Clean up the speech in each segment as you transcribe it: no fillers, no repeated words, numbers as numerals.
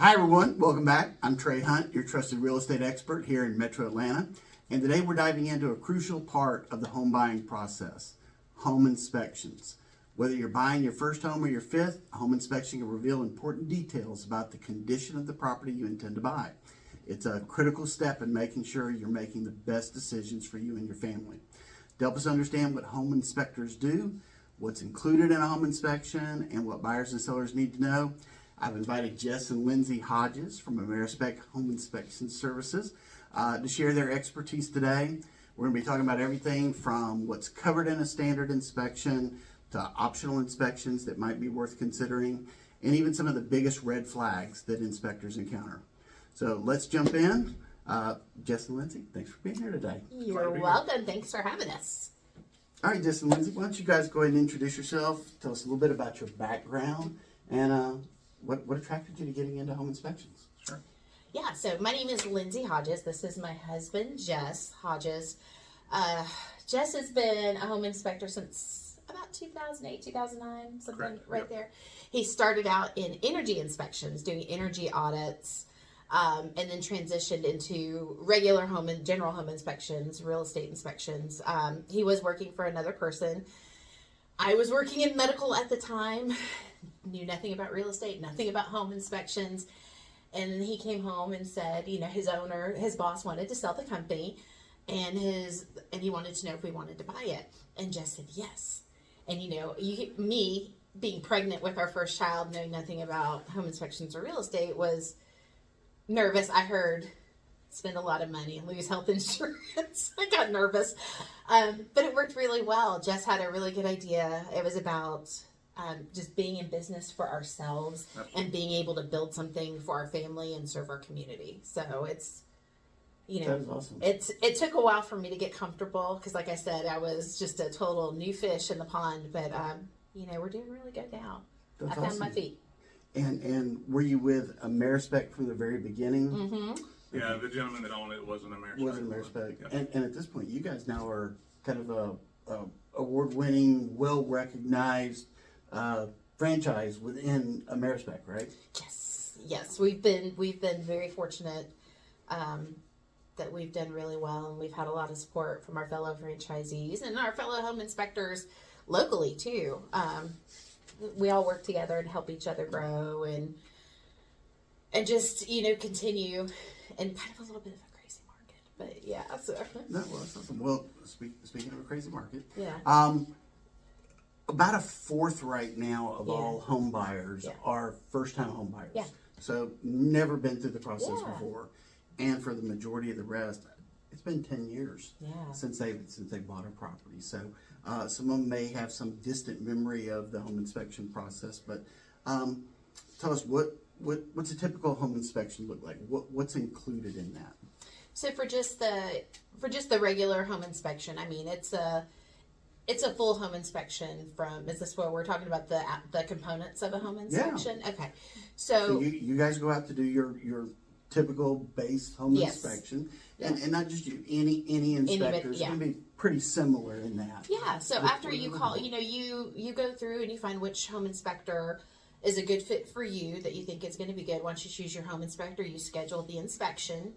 Hi everyone, welcome back. I'm Trey Hunt, your trusted real estate expert here in Metro Atlanta. And today we're diving into a crucial part of the home buying process, home inspections. Whether you're buying your first home or your fifth, a home inspection can reveal important details about the condition of the property you intend to buy. It's a critical step in making sure you're making the best decisions for you and your family. To help us understand what home inspectors do, what's included in a home inspection, and what buyers and sellers need to know, I've invited Jess and Lindsey Hodges from AmeriSpec Home Inspection Services to share their expertise today. We're going to be talking about everything from what's covered in a standard inspection to optional inspections that might be worth considering, and even some of the biggest red flags that inspectors encounter. So let's jump in. Jess and Lindsey, thanks for being here today. You're welcome. Thanks for having us. All right, Jess and Lindsey, why don't you guys go ahead and introduce yourself, tell us a little bit about your background, and what attracted you to getting into home inspections? Sure. Yeah, so my name is Lindsey Hodges. This is my husband, Jess Hodges. Jess has been a home inspector since about 2008, 2009, something Correct. right Yep. there. He started out in energy inspections, doing energy audits, and then transitioned into regular home and general home inspections, real estate inspections. He was working for another person. I was working in medical at the time, knew nothing about real estate, nothing about home inspections. And he came home and said, you know, his boss wanted to sell the company, and he wanted to know if we wanted to buy it. And Jess said yes. And you know, me being pregnant with our first child, knowing nothing about home inspections or real estate, was nervous. I heard spend a lot of money and lose health insurance. I got nervous, but it worked really well. Jess had a really good idea. It was about just being in business for ourselves. Absolutely. And being able to build something for our family and serve our community. So it's, you know, That is awesome. it took a while for me to get comfortable because, like I said, I was just a total new fish in the pond. But you know, we're doing really good now. That's I found awesome. my feet. And were you with AmeriSpec from the very beginning? Mm-hmm. Yeah, the gentleman that owned it was an American. Was an AmeriSpec. Yep. And at this point, you guys now are kind of a award-winning, well-recognized franchise within AmeriSpec, right? Yes, we've been very fortunate that we've done really well, and we've had a lot of support from our fellow franchisees and our fellow home inspectors locally too. We all work together and help each other grow and just, you know, continue in kind of a little bit of a crazy market, but yeah. So No, well, that's awesome. Well, speaking of a crazy market, yeah. About a fourth right now of Yeah. all home buyers Yeah. are first-time home buyers. Yeah. So never been through the process Yeah. before, and for the majority of the rest, it's been 10 years Yeah. since they bought a property. So some of them may have some distant memory of the home inspection process, but tell us what's a typical home inspection look like? What's included in that? So for just the regular home inspection, I mean, it's a full home inspection is this where we're talking about the components of a home inspection? Yeah. Okay. So you guys go out to do your typical base home Yes. inspection, Yeah. and not just you, any inspectors yeah. can be pretty similar in that. yeah, so after you call, you know, you go through and you find which home inspector is a good fit for you that you think is going to be good. Once you choose your home inspector, you schedule the inspection.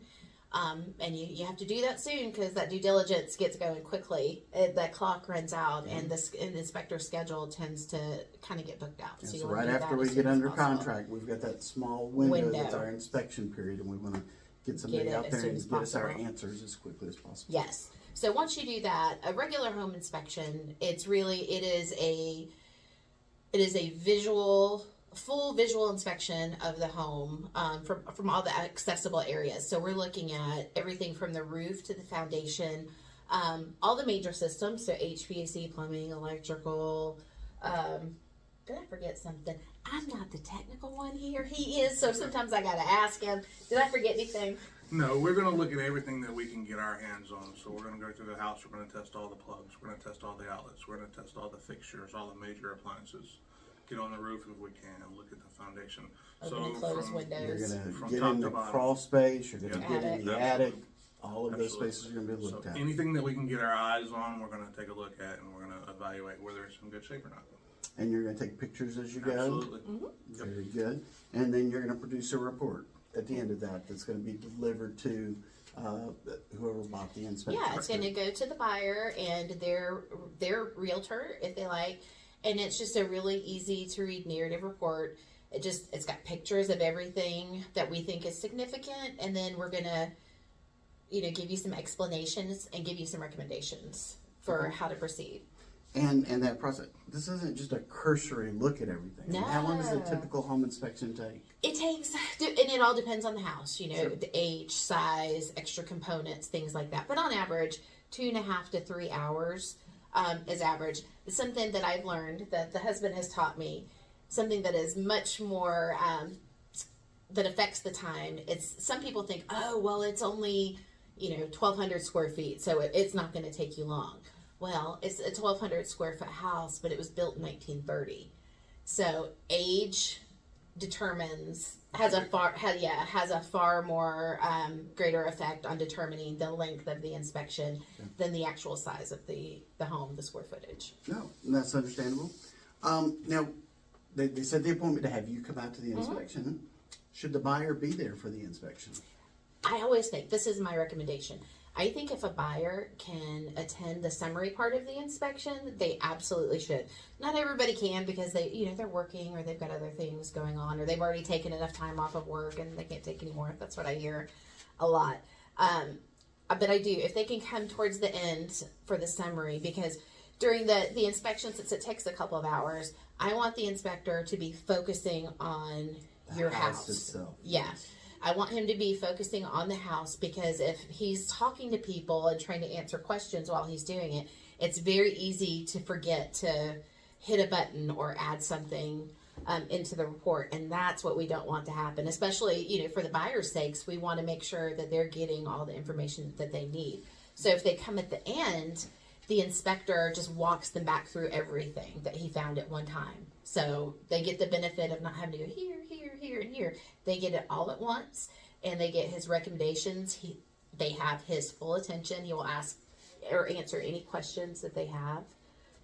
And you have to do that soon because that due diligence gets going quickly. That clock runs out, and the inspector's schedule tends to kind of get booked out. Yeah, So, so you right want to do after that we as get soon as under possible. contract, we've got that small window that's Window. our inspection period, and we want to get somebody Get it out as there soon and as get us our possible. answers as quickly as possible. Yes. So once you do that, a regular home inspection, it is a full visual inspection of the home from all the accessible areas. So we're looking at everything from the roof to the foundation, all the major systems. So HVAC, plumbing, electrical. Did I forget something? I'm not the technical one here. He is. So sometimes I got to ask him. Did I forget anything? No, we're going to look at everything that we can get our hands on. So we're going to go through the house. We're going to test all the plugs. We're going to test all the outlets. We're going to test all the fixtures, all the major appliances. Get on the roof if we can. Look at the foundation. Open and close You're windows. going to From get top in to the bottom. crawl space. You're going to Yeah. get in Attic. the Absolutely. attic. All of those Absolutely. spaces are going to be looked So at. anything that we can get our eyes on, we're going to take a look at, and we're going to evaluate whether it's in good shape or not. And you're going to take pictures as you go? Absolutely. Very good. And then you're going to produce a report at the end of that that's going to be delivered to whoever bought the inspection. Yeah, it's going to go to the buyer and their realtor if they like, and it's just a really easy to read narrative report. It's got pictures of everything that we think is significant, and then we're going to, give you some explanations and give you some recommendations for how to proceed. And that process, this isn't just a cursory look at everything. No. How long does a typical home inspection take? It takes, and it all depends on the house, Sure. the age, size, extra components, things like that. But on average, 2.5 to 3 hours is average. It's something that I've learned that the husband has taught me, something that is much more, that affects the time. Some people think, oh, well, it's only, 1,200 square feet, so it's not going to take you long. Well, it's a 1,200 square foot house, but it was built in 1930. So age has a far more greater effect on determining the length of the inspection than the actual size of the home, the square footage. No, that's understandable. Now, they set the appointment to have you come out to the inspection. Should the buyer be there for the inspection? I always think, this is my recommendation, I think if a buyer can attend the summary part of the inspection, they absolutely should. Not everybody can because they're working or they've got other things going on or they've already taken enough time off of work and they can't take any more. That's what I hear a lot. But I do, if they can come towards the end for the summary, because during the inspection, since it takes a couple of hours, I want the inspector to be focusing on your house itself. Yeah. I want him to be focusing on the house, because if he's talking to people and trying to answer questions while he's doing it, it's very easy to forget to hit a button or add something into the report. And that's what we don't want to happen, especially, for the buyer's sakes. We want to make sure that they're getting all the information that they need. So if they come at the end, the inspector just walks them back through everything that he found at one time. So they get the benefit of not having to go here, and here. They get it all at once, and they get his recommendations. They have his full attention. He will ask or answer any questions that they have.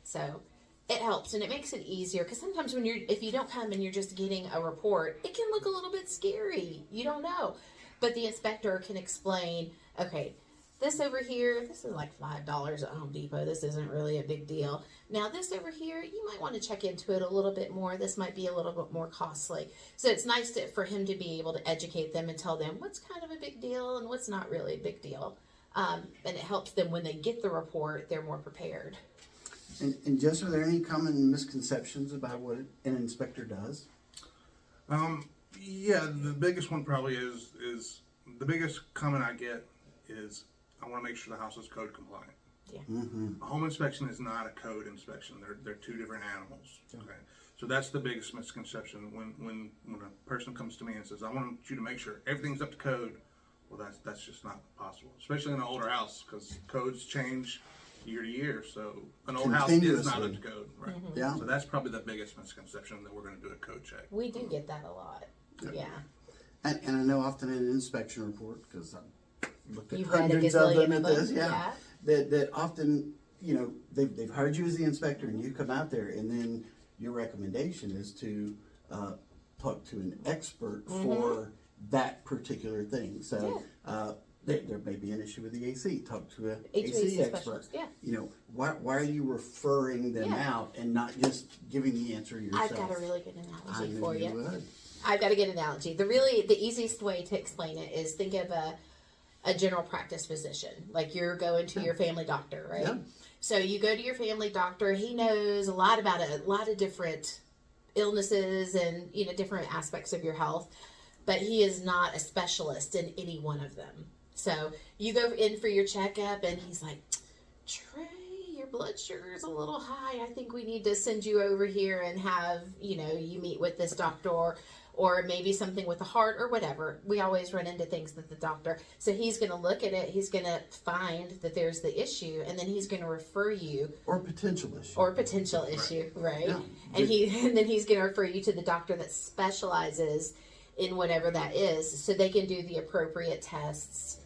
So it helps, and it makes it easier, because sometimes if you don't come and you're just getting a report, it can look a little bit scary. You don't know. But the inspector can explain, okay, this over here, this is like $5 at Home Depot. This isn't really a big deal. Now this over here, you might want to check into it a little bit more. This might be a little bit more costly. So it's nice for him to be able to educate them and tell them what's kind of a big deal and what's not really a big deal. And it helps them when they get the report, they're more prepared. And Jess, are there any common misconceptions about what an inspector does? Yeah, the biggest one probably is the biggest comment I get is, I want to make sure the house is code compliant. Yeah. A home inspection is not a code inspection. They're two different animals. Okay, so that's the biggest misconception when a person comes to me and says, "I want you to make sure everything's up to code." Well, that's just not possible, especially in an older house, because codes change year to year. So an old house is not up to code, right? Yeah. So that's probably the biggest misconception, that we're going to do a code check. We do get that a lot. Yeah. And I know often in an inspection report, because I've looked at You've read a hundreds of them gazillion at of this, them, that often, they've hired you as the inspector and you come out there, and then your recommendation is to talk to an expert for that particular thing. So there may be an issue with the AC. Talk to an AC expert. Yeah. Why are you referring them out and not just giving the answer yourself? I've got a really good analogy I for knew you. would. I've got a good analogy. The easiest way to explain it is, think of a general practice physician. Like you're going to your family doctor, right? Yeah. So you go to your family doctor. He knows a lot about a lot of different illnesses and different aspects of your health, but he is not a specialist in any one of them. So you go in for your checkup, and he's like, "Trey, your blood sugar is a little high. I think we need to send you over here and have you meet with this doctor." Or maybe something with the heart or whatever. We always run into things that the doctor, so he's going to look at it, he's going to find that there's the issue, and then he's going to refer you. Or potential issue. Right? Yeah. And then he's going to refer you to the doctor that specializes in whatever that is, so they can do the appropriate tests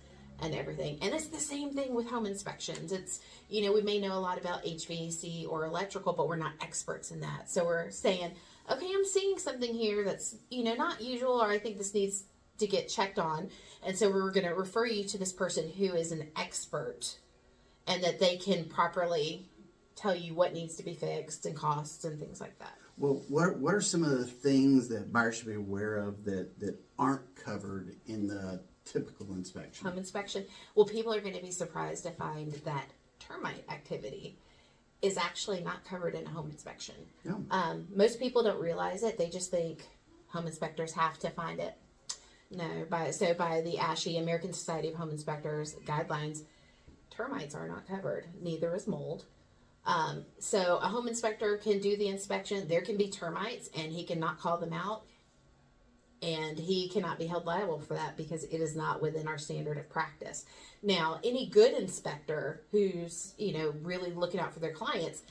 and everything. And it's the same thing with home inspections. It's, we may know a lot about HVAC or electrical, but we're not experts in that. So we're saying, okay, I'm seeing something here that's, not usual, or I think this needs to get checked on. And so we're going to refer you to this person who is an expert, and that they can properly tell you what needs to be fixed and costs and things like that. Well, what are some of the things that buyers should be aware of that aren't covered in the typical inspection? Home inspection. Well, people are going to be surprised to find that termite activity is actually not covered in a home inspection. Yeah. Most people don't realize it. They just think home inspectors have to find it. No, by the ASHI, American Society of Home Inspectors guidelines, termites are not covered. Neither is mold. So a home inspector can do the inspection. There can be termites, and he cannot call them out, and he cannot be held liable for that because it is not within our standard of practice. Now, any good inspector who's, really looking out for their clients,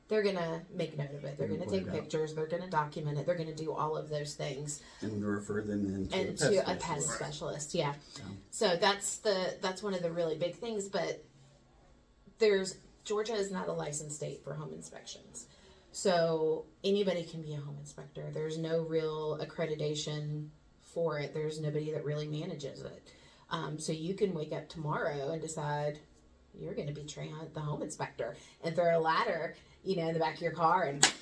they're going to make note of it. They're going to take pictures. They're going to document it. They're going to do all of those things. And refer them into a pest specialist. Yeah. So that's one of the really big things. But Georgia is not a licensed state for home inspections. So anybody can be a home inspector. There's no real accreditation for it. There's nobody that really manages it. So you can wake up tomorrow and decide you're going to be Trey Hunt, the home inspector, and throw a ladder, in the back of your car, and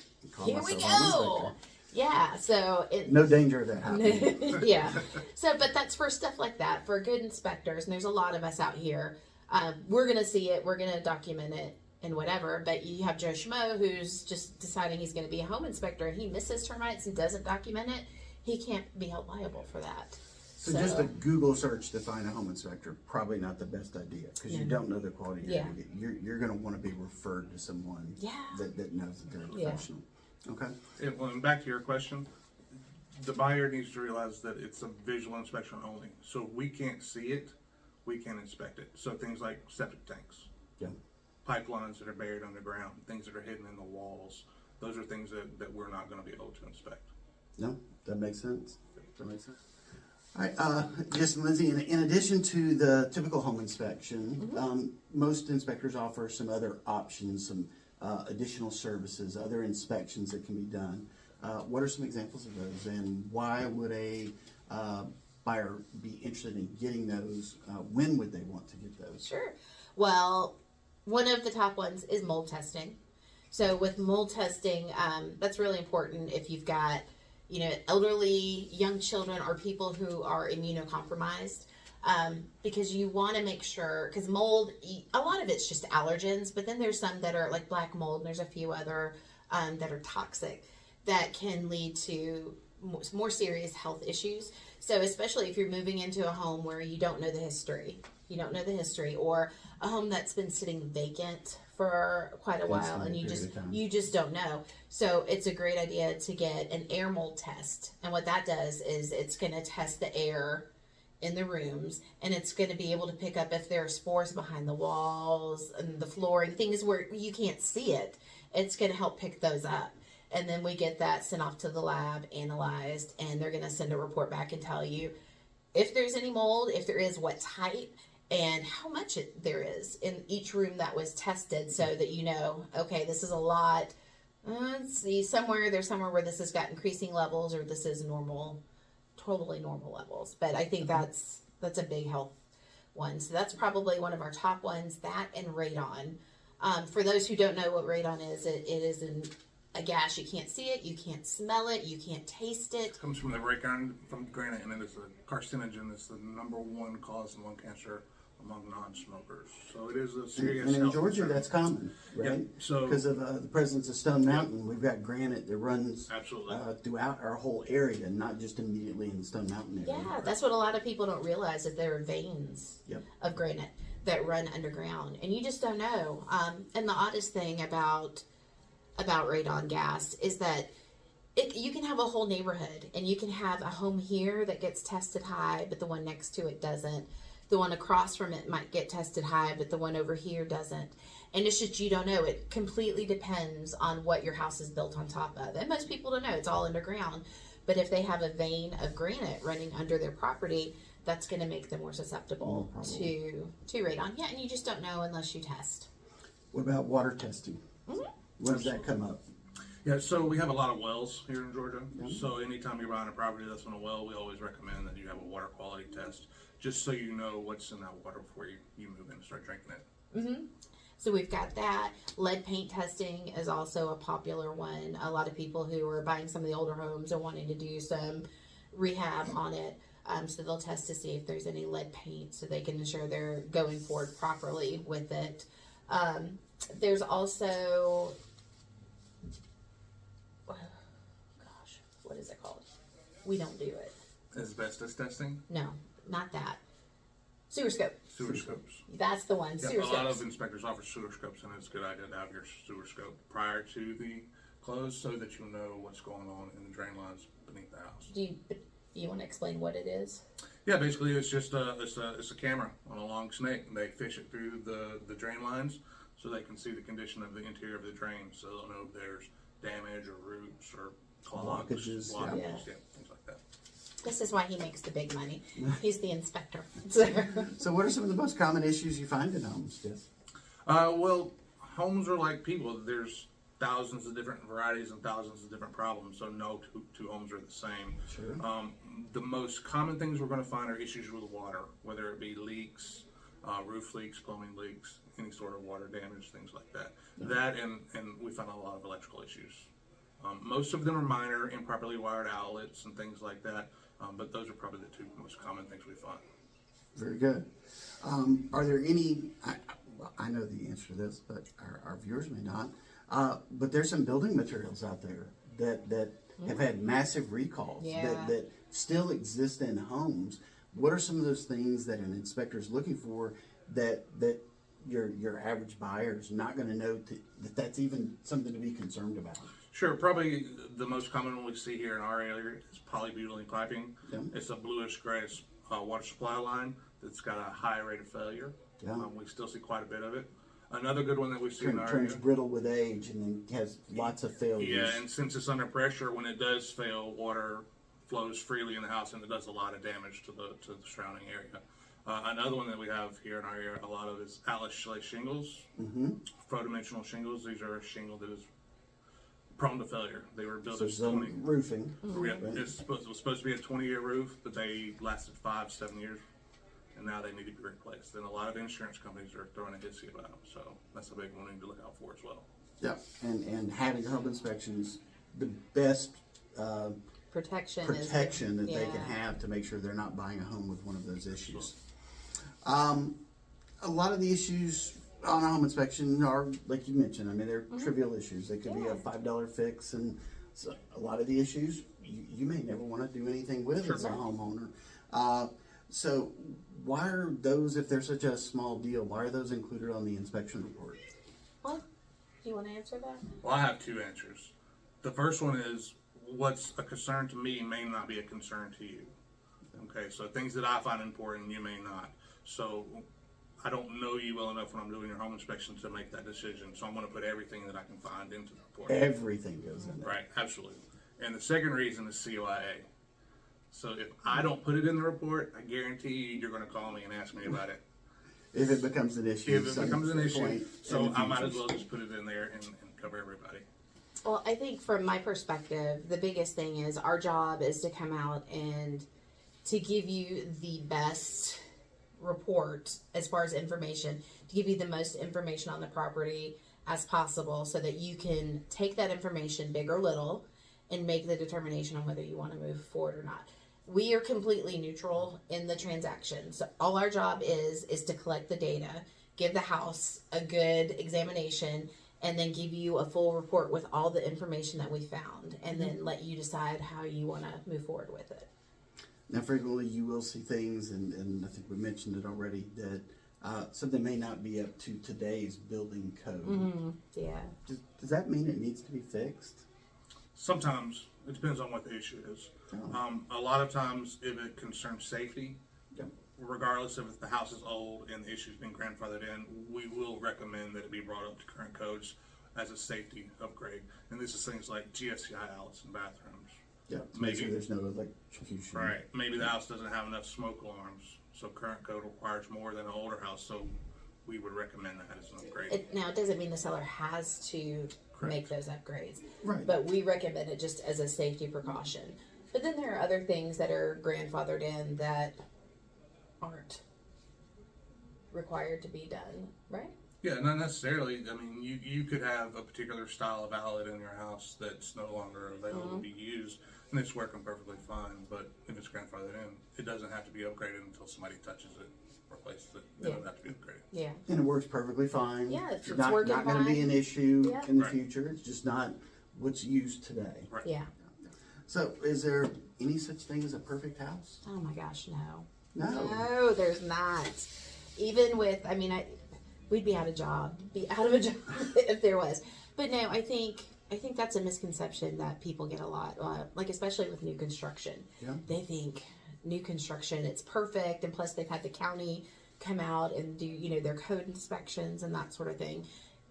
here we go. Yeah. So no danger of that happening. Yeah. So, but that's for stuff like that, for good inspectors. And there's a lot of us out here. We're going to see it. We're going to document it and whatever. But you have Joe Schmo who's just deciding he's going to be a home inspector, and he misses termites and doesn't document it. He can't be held liable for that. So just a Google search to find a home inspector, probably not the best idea, because you don't know the quality you're going to get. You're going to want to be referred to someone that knows that they're a professional. Okay. And back to your question, the buyer needs to realize that it's a visual inspection only. So if we can't see it, we can't inspect it. So things like septic tanks, pipelines that are buried underground, things that are hidden in the walls, those are things that we're not going to be able to inspect. No, that makes sense. All right, Jess Lindsey, in addition to the typical home inspection, most inspectors offer some other options, some additional services, other inspections that can be done. What are some examples of those, and why would a buyer be interested in getting those? When would they want to get those? Sure. Well, one of the top ones is mold testing. So with mold testing, that's really important if you've got elderly, young children, or people who are immunocompromised, because you want to make sure, because mold, a lot of it's just allergens, but then there's some that are like black mold, and there's a few other that are toxic that can lead to more serious health issues. So especially if you're moving into a home where you don't know the history, or a home that's been sitting vacant for quite a while, and you just don't know. So it's a great idea to get an air mold test. And what that does is it's going to test the air in the rooms, and it's going to be able to pick up if there are spores behind the walls and the flooring, things where you can't see it. It's going to help pick those up. And then we get that sent off to the lab, analyzed, and they're going to send a report back and tell you if there's any mold, if there is, what type, and how much there is in each room that was tested, so that okay, this is a lot. Let's see, there's somewhere where this has got increasing levels, or this is normal, totally normal levels. But I think that's a big health one. So that's probably one of our top ones, that and radon. For those who don't know what radon is, it is a gas. You can't see it, you can't smell it, you can't taste it. It comes from the from granite, and it is a carcinogen. It's the number one cause of lung cancer among non-smokers. So it is a serious. And in Georgia, that's common, right? Yep. So because of the presence of Stone Mountain, we've got granite that runs absolutely throughout our whole area, not just immediately in the Stone Mountain area. Yeah, that's what a lot of people don't realize, that there are veins of granite that run underground, and you just don't know. And the oddest thing about radon gas is that you can have a whole neighborhood, and you can have a home here that gets tested high, but the one next to it doesn't. The one across from it might get tested high, but the one over here doesn't. And it's just, you don't know. It completely depends on what your house is built on top of. And most people don't know. It's all underground. But if they have a vein of granite running under their property, that's going to make them more susceptible to radon. Yeah, and you just don't know unless you test. What about water testing? Where does that come up? Yeah, so we have a lot of wells here in Georgia. So anytime you're buying a property that's on a well, we always recommend that you have a water quality test, just so you know what's in that water before you move in and start drinking it. So we've got that. Lead paint testing is also a popular one. A lot of people who are buying some of the older homes are wanting to do some rehab on it. So they'll test to see if there's any lead paint so they can ensure they're going forward properly with it. There's also, what is it called? We don't do it. Asbestos testing? No, not that. Sewer scope. Sewer scopes. That's the one. Yeah, Sewer a lot scopes. of inspectors offer sewer scopes, and it's a good idea to have your sewer scope prior to the close so that you'll know what's going on in the drain lines beneath the house. Do you want to explain what it is? Yeah, basically it's just it's a camera on a long snake, and they fish it through the drain lines so they can see the condition of the interior of the drain, so they'll know if there's damage or roots or clogs, Blockages, yeah, things like that. This is why he makes the big money. He's the inspector. So what are some of the most common issues you find in homes, Jess? Well, homes are like people. There's thousands of different varieties and thousands of different problems, so no two homes are the same. Sure. The most common things we're going to find are issues with water, whether it be leaks, roof leaks, plumbing leaks, any sort of water damage, things like that. That and we find a lot of electrical issues. Most of them are minor, improperly wired outlets and things like that, but those are probably the two most common things we find. Very good. Are there any, I know the answer to this, but our viewers may not, but there's some building materials out there that have had massive recalls that still exist in homes. What are some of those things that an inspector is looking for that your average buyer is not going to know that that's even something to be concerned about? Sure, probably the most common one we see here in our area is polybutylene piping. Yeah. It's a bluish grayish water supply line that's got a high rate of failure. Yeah. We still see quite a bit of it. Another good one that we see in our Turns area. brittle with age and then has lots of failures. Yeah, and since it's under pressure, when it does fail, water flows freely in the house and it does a lot of damage to the surrounding area. Another one that we have here in our area a lot of is Atlas shingles, 4-dimensional shingles. These are a shingle that is prone to failure. They were built as some 20. roofing. Yeah, Right. it was supposed to be a 20-year roof, but they lasted 5-7 years, and now they need to be replaced. And a lot of insurance companies are throwing a hissy about them, so that's a big one we need to look out for as well. Yeah, and having home inspections, the best Protection protection that they can yeah. have to make sure they're not buying a home with one of those issues. A lot of the issues on a home inspection are, like you mentioned, I mean, they're trivial issues. They could be a $5 fix, and so a lot of the issues you may never want to do anything with as a homeowner. So why are those, if they're such a small deal, why are those included on the inspection report? What? Do you want to answer that? Well, I have two answers. The first one is what's a concern to me may not be a concern to you. Okay, so things that I find important, you may not. So I don't know you well enough when I'm doing your home inspection to make that decision. So I'm going to put everything that I can find into the report. Everything goes in there. Right, absolutely. And the second reason is COIA. So if I don't put it in the report, I guarantee you're going to call me and ask me about it. If it becomes an issue. If it becomes an issue, point so in the I might as future. well just put it in there and cover everybody. Well, I think from my perspective, the biggest thing is our job is to come out and to give you the best report as far as information, to give you the most information on the property as possible so that you can take that information, big or little, and make the determination on whether you want to move forward or not. We are completely neutral in the transaction. So all our job is to collect the data, give the house a good examination, and then give you a full report with all the information that we found, and then let you decide how you want to move forward with it. Now, frequently you will see things, and I think we mentioned it already, that something may not be up to today's building code. Yeah. Does that mean it needs to be fixed? Sometimes it depends on what the issue is. A lot of times, if it concerns safety, Yep. regardless if the house is old and the issue's been grandfathered in, we will recommend that it be brought up to current codes as a safety upgrade. And this is things like GFCI outlets in bathrooms, Yeah, to make Maybe. sure there's no electrocution. Right. Maybe the house doesn't have enough smoke alarms, so current code requires more than an older house, so we would recommend that as an upgrade. Now, it doesn't mean the seller has to make those upgrades. Right. But we recommend it just as a safety precaution. But then there are other things that are grandfathered in that aren't required to be done, right? Yeah, not necessarily. I mean, you could have a particular style of outlet in your house that's no longer available to be used, and it's working perfectly fine. But if it's grandfathered in, it doesn't have to be upgraded until somebody touches it, replaces it. It doesn't have to be upgraded. Yeah. And it works perfectly fine. Yeah, it's not working not going to be fine. an issue Yeah. in the Right. future. It's just not what's used today. Right. Yeah. So, is there any such thing as a perfect house? Oh my gosh, no. No. No, there's not. Even with, I mean, we'd be out of a job if there was. But no, I think that's a misconception that people get a lot, like especially with new construction. Yeah. They think new construction, it's perfect, and plus they've had the county come out and do, their code inspections and that sort of thing.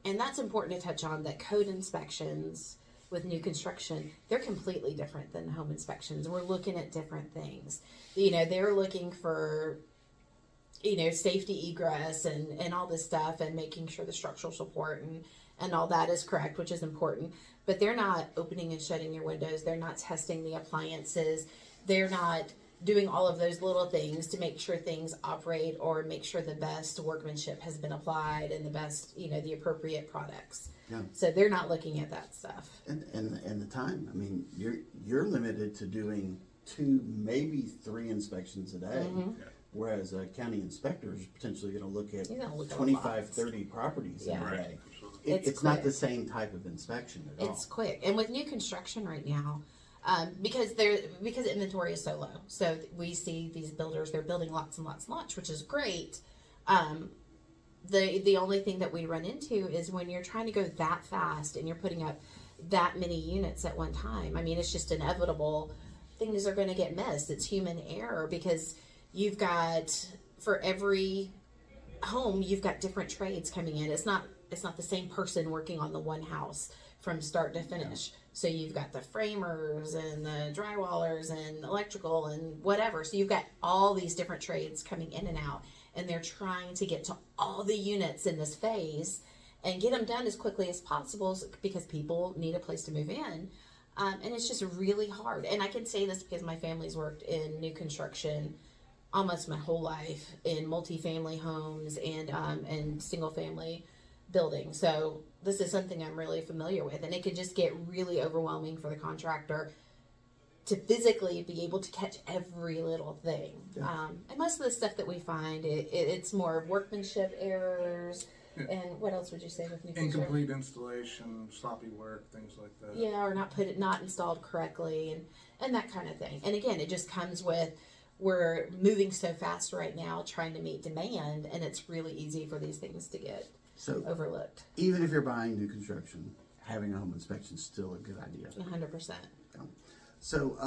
And that's important to touch on, that code inspections with new construction, they're completely different than home inspections. We're looking at different things. They're looking for safety egress and all this stuff, and making sure the structural support and all that is correct, which is important. But they're not opening and shutting your windows. They're not testing the appliances. They're not doing all of those little things to make sure things operate, or make sure the best workmanship has been applied and the best, the appropriate products. Yeah. So they're not looking at that stuff. And the time. I mean, you're limited to doing 2, maybe 3 inspections a day. Mm-hmm. Yeah. Whereas a county inspector is potentially going to look at He's gonna look at 25, lots. 30 properties in Yeah. a Right. day. Absolutely. It's not quick. the same type of inspection at all. It's quick. And with new construction right now, because inventory is so low, so we see these builders, they're building lots and lots and lots, which is great. The only thing that we run into is when you're trying to go that fast and you're putting up that many units at one time. I mean, it's just inevitable. Things are going to get missed. It's human error, because you've got, for every home, you've got different trades coming in. It's not the same person working on the one house from start to finish. So you've got the framers and the drywallers and electrical and whatever. So you've got all these different trades coming in and out, and they're trying to get to all the units in this phase and get them done as quickly as possible, because people need a place to move in. And it's just really hard. And I can say this because my family's worked in new construction almost my whole life, in multifamily homes and single family buildings. So this is something I'm really familiar with, and it could just get really overwhelming for the contractor to physically be able to catch every little thing. Yeah. And most of the stuff that we find, it's more workmanship errors. And what else would you say with new construction? Incomplete installation, sloppy work, things like that. Yeah, or not installed correctly, and that kind of thing. And again, it just comes with, we're moving so fast right now, trying to meet demand, and it's really easy for these things to get overlooked. Even if you're buying new construction, having a home inspection is still a good idea. 100%. So,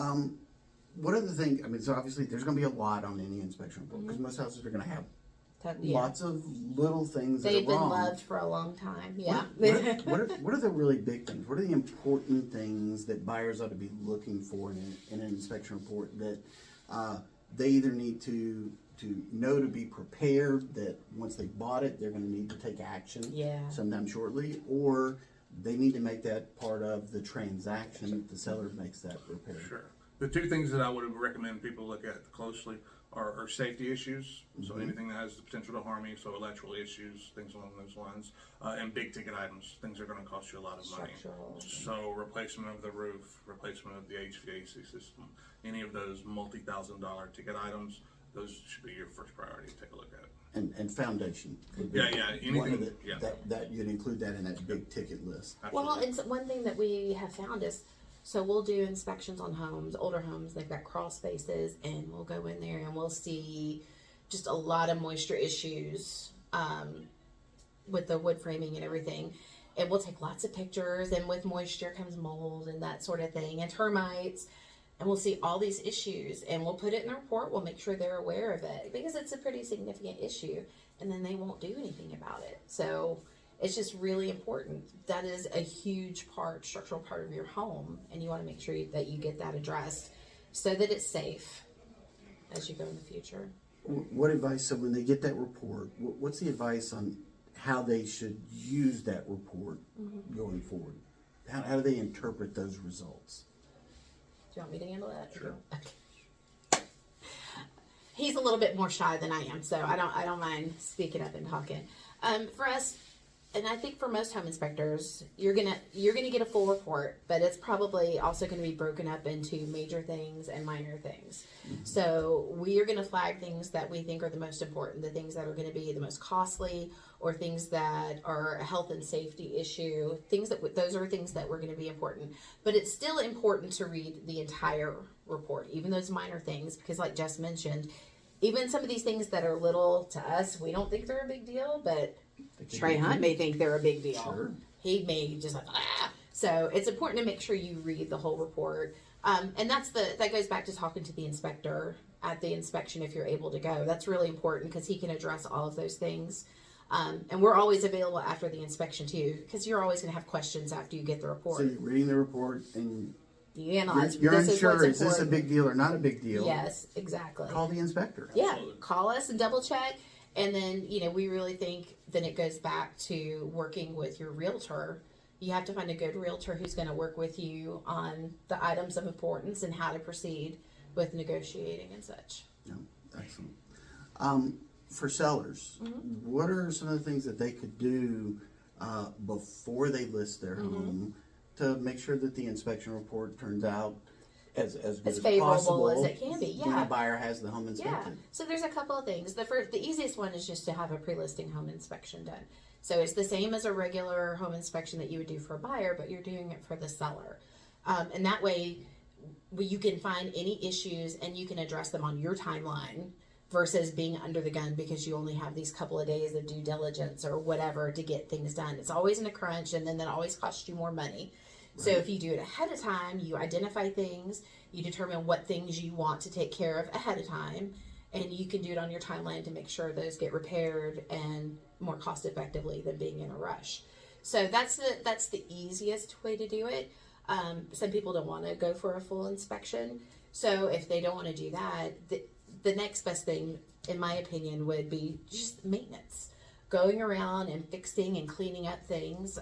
what are the things? I mean, so obviously there's going to be a lot on any inspection report, because most houses are going to have Yeah. lots of little things They've that are been wrong. loved for a long time. Yeah. What are the really big things? What are the important things that buyers ought to be looking for in an inspection report that they either need to know, to be prepared that once they bought it, they're going to need to take action sometime shortly, or they need to make that part of the transaction that the seller makes that repair? Sure. The 2 things that I would recommend people look at closely are safety issues. So anything that has the potential to harm you, so electrical issues, things along those lines, and big ticket items, things that are going to cost you a lot of money. Structural. So replacement of the roof, replacement of the HVAC system, any of those multi-$1,000 ticket items, those should be your first priority to take a look at. And foundation. would be Yeah, one of anything, the- yeah. That you'd include that in that big ticket list. Well, Absolutely. and so one thing that we have found is, so we'll do inspections on homes, older homes, they've got crawl spaces, and we'll go in there and we'll see just a lot of moisture issues with the wood framing and everything. And we'll take lots of pictures, and with moisture comes mold and that sort of thing, and termites. And we'll see all these issues, and we'll put it in the report. We'll make sure they're aware of it, because it's a pretty significant issue, and then they won't do anything about it. So It's just really important. That is a huge structural part of your home, and you want to make sure that you get that addressed so that it's safe as you go in the future. What advice, so when they get that report, what's the advice on how they should use that report going forward? How do they interpret those results? Do you want me to handle that? Sure. Okay. He's a little bit more shy than I am, so I don't mind speaking up and talking. For us, and I think for most home inspectors, you're gonna get a full report, but it's probably also going to be broken up into major things and minor things. So we are going to flag things that we think are the most important, the things that are going to be the most costly, or things that are a health and safety issue. Those are things that were going to be important. But it's still important to read the entire report, even those minor things, because like Jess mentioned, even some of these things that are little to us, we don't think they're a big deal, but Trey Hunt may think they're a big deal. Sure. He may just like, ah. So it's important to make sure you read the whole report. And that goes back to talking to the inspector at the inspection if you're able to go. That's really important because he can address all of those things. And we're always available after the inspection too, because you're always going to have questions after you get the report. So you're reading the report and You analyze. you're this unsure, is is this a big deal or not a big deal? Yes, exactly. Call the inspector. Yeah, call us and double check. And then, we really think then it goes back to working with your realtor. You have to find a good realtor who's going to work with you on the items of importance and how to proceed with negotiating and such. Yeah, excellent. For sellers, what are some of the things that they could do before they list their home to make sure that the inspection report turns out as good as favorable possible as it can be? when Yeah. a buyer has the home Yeah. inspected? So there's a couple of things. The easiest one is just to have a pre-listing home inspection done. So it's the same as a regular home inspection that you would do for a buyer, but you're doing it for the seller. And that way you can find any issues and you can address them on your timeline versus being under the gun because you only have these couple of days of due diligence or whatever to get things done. It's always in a crunch, and then that always costs you more money. So if you do it ahead of time, you identify things, you determine what things you want to take care of ahead of time, and you can do it on your timeline to make sure those get repaired and more cost effectively than being in a rush. So that's the easiest way to do it. Some people don't want to go for a full inspection. So if they don't want to do that, the next best thing, in my opinion, would be just maintenance. Going around and fixing and cleaning up things,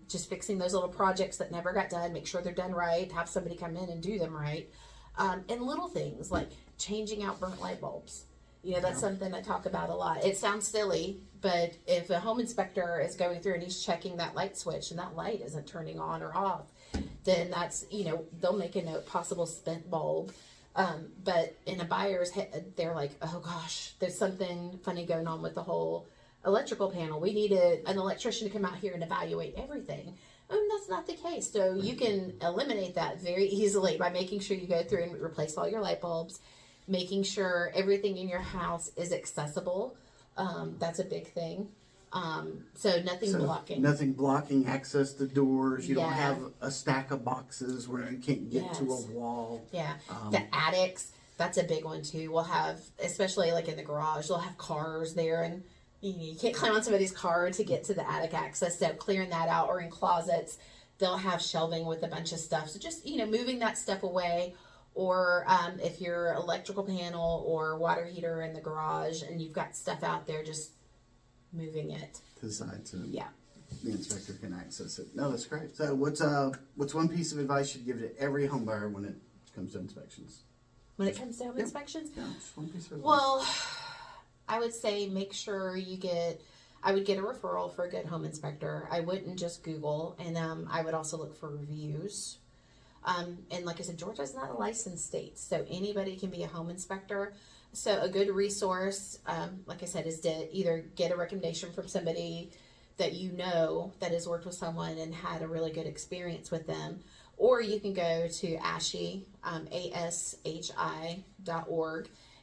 just fixing those little projects that never got done, make sure they're done right, have somebody come in and do them right. And little things like changing out burnt light bulbs. That's something I talk about a lot. It sounds silly, but if a home inspector is going through and he's checking that light switch and that light isn't turning on or off, then that's, they'll make a note, possible spent bulb. But in a buyer's head, they're like, oh gosh, there's something funny going on with the whole electrical panel. We need an electrician to come out here and evaluate everything. That's not the case. So you can eliminate that very easily by making sure you go through and replace all your light bulbs, making sure everything in your house is accessible. That's a big thing. So nothing blocking. Nothing blocking access to doors. You don't Yeah. have a stack of boxes where you can't get to a wall. Yeah. The attics, that's a big one too. We'll have, especially like in the garage, they'll have cars there and you can't climb on somebody's car to get to the attic access. So clearing that out, or in closets, they'll have shelving with a bunch of stuff. So just, moving that stuff away. Or if your electrical panel or water heater in the garage and you've got stuff out there, just moving it to the side so the inspector can access it. No, that's great. So what's one piece of advice you'd give to every home buyer when it comes to inspections? when it comes to home inspections. Yeah, just one piece of advice. Well, I would say make sure I would get a referral for a good home inspector. I wouldn't just Google, and I would also look for reviews. And like I said, Georgia's not a licensed state, so anybody can be a home inspector. So a good resource, like I said, is to either get a recommendation from somebody that that has worked with someone and had a really good experience with them, or you can go to ASHI, ASHI.org,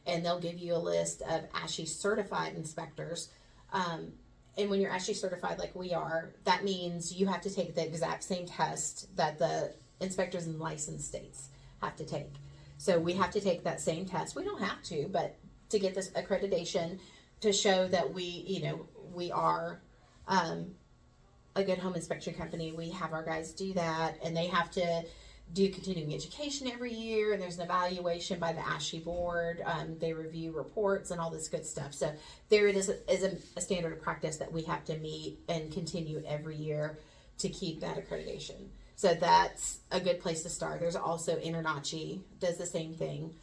and they'll give you a list of ASHI certified inspectors. And when you're ASHI certified like we are, that means you have to take the exact same test that the inspectors in licensed states have to take. So we have to take that same test. We don't have to, but to get this accreditation to show that we are a good home inspection company, we have our guys do that, and they have to do continuing education every year, and there's an evaluation by the ASHI board. They review reports and all this good stuff. So there it is a standard of practice that we have to meet and continue every year to keep that accreditation. So that's a good place to start. There's also InterNACHI does the same thing,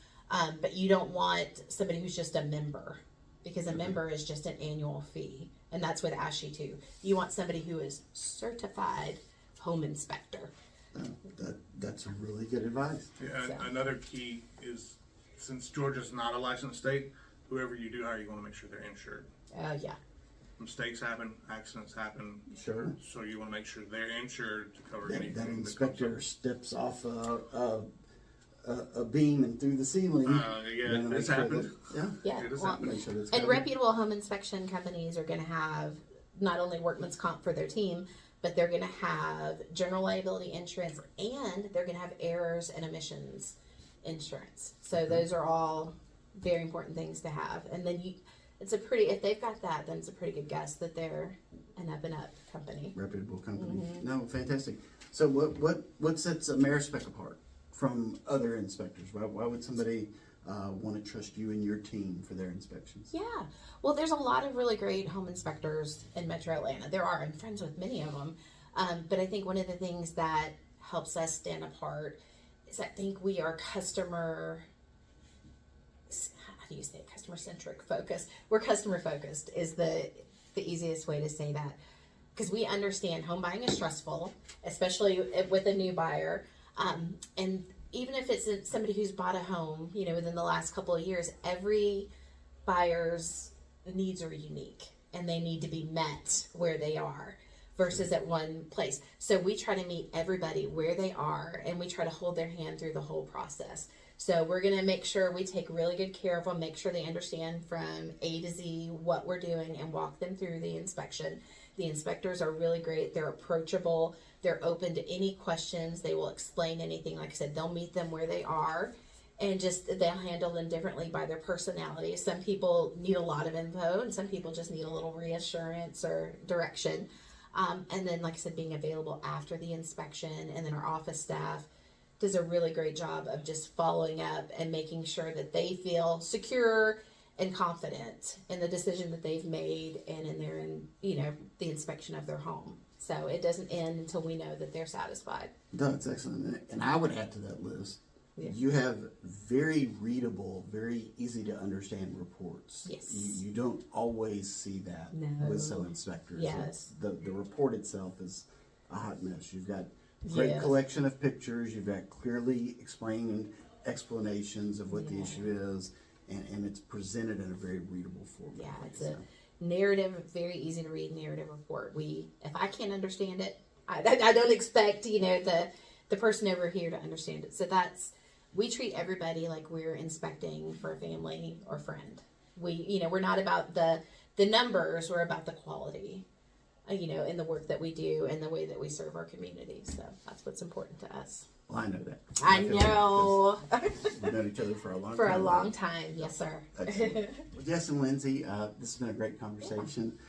but you don't want somebody who's just a member, because a member is just an annual fee, and that's with ASHI too. You want somebody who is certified home inspector. That's really good advice. Yeah, So. another key is, since Georgia's not a licensed state, whoever you do hire, you want to make sure they're insured. Yeah. Mistakes happen, accidents happen, Sure. so you want to make sure they're insured to cover anything. That comes inspector up. steps off a beam and through the ceiling. Yeah, You wanna make it's sure happened. that- Yeah. It has Well, happened. Make sure that's and covered. reputable home inspection companies are going to have not only workman's comp for their team, but they're going to have general liability insurance, and they're going to have errors and omissions insurance. So those are all very important things to have. And then if they've got that, then it's a pretty good guess that they're an up and up company. Reputable company. Mm-hmm. No, fantastic. So what sets AmeriSpec apart from other inspectors? Why would somebody want to trust you and your team for their inspections? Yeah. Well, there's a lot of really great home inspectors in Metro Atlanta. There are. I'm friends with many of them. But I think one of the things that helps us stand apart is I think we are customer centric focused. We're customer focused is the easiest way to say that. Because we understand home buying is stressful, especially with a new buyer. And even if it's somebody who's bought a home, within the last couple of years, every buyer's needs are unique and they need to be met where they are versus at one place. So we try to meet everybody where they are, and we try to hold their hand through the whole process. So we're going to make sure we take really good care of them, make sure they understand from A to Z what we're doing, and walk them through the inspection. The inspectors are really great. They're approachable. They're open to any questions. They will explain anything. Like I said, they'll meet them where they are, and they'll handle them differently by their personality. Some people need a lot of info, and some people just need a little reassurance or direction. And then, like I said, being available after the inspection, and then our office staff does a really great job of just following up and making sure that they feel secure and confident in the decision that they've made and in the inspection of their home. So it doesn't end until we know that they're satisfied. That's excellent. And I would add to that list, Yeah. you have very readable, very easy to understand reports. Yes. You don't always see that No. with some inspectors. Yes. The report itself is a hot mess. You've got great Yes. collection of pictures. You've got clearly explaining explanations of what the issue is, and it's presented in a very readable format. Yeah, it's a narrative, very easy to read narrative report. If I can't understand it, I don't expect the person over here to understand it. So we treat everybody like we're inspecting for a family or friend. We're not about the numbers. We're about the quality, in the work that we do and the way that we serve our community. So that's what's important to us. Well, I know that. I feel that know. because we've known each other for a long For time. a long time. Yes, sir. Excellent. Well, Jess and Lindsey, this has been a great conversation.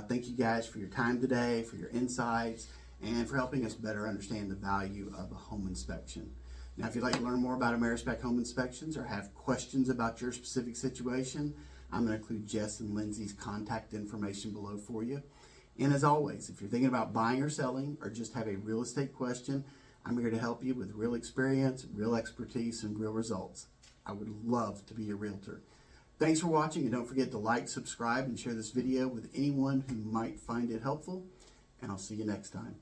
Thank you guys for your time today, for your insights, and for helping us better understand the value of a home inspection. Now, if you'd like to learn more about AmeriSpec Home Inspections or have questions about your specific situation, I'm going to include Jess and Lindsey's contact information below for you. And as always, if you're thinking about buying or selling or just have a real estate question, I'm here to help you with real experience, real expertise, and real results. I would love to be your realtor. Thanks for watching, and don't forget to like, subscribe, and share this video with anyone who might find it helpful. And I'll see you next time.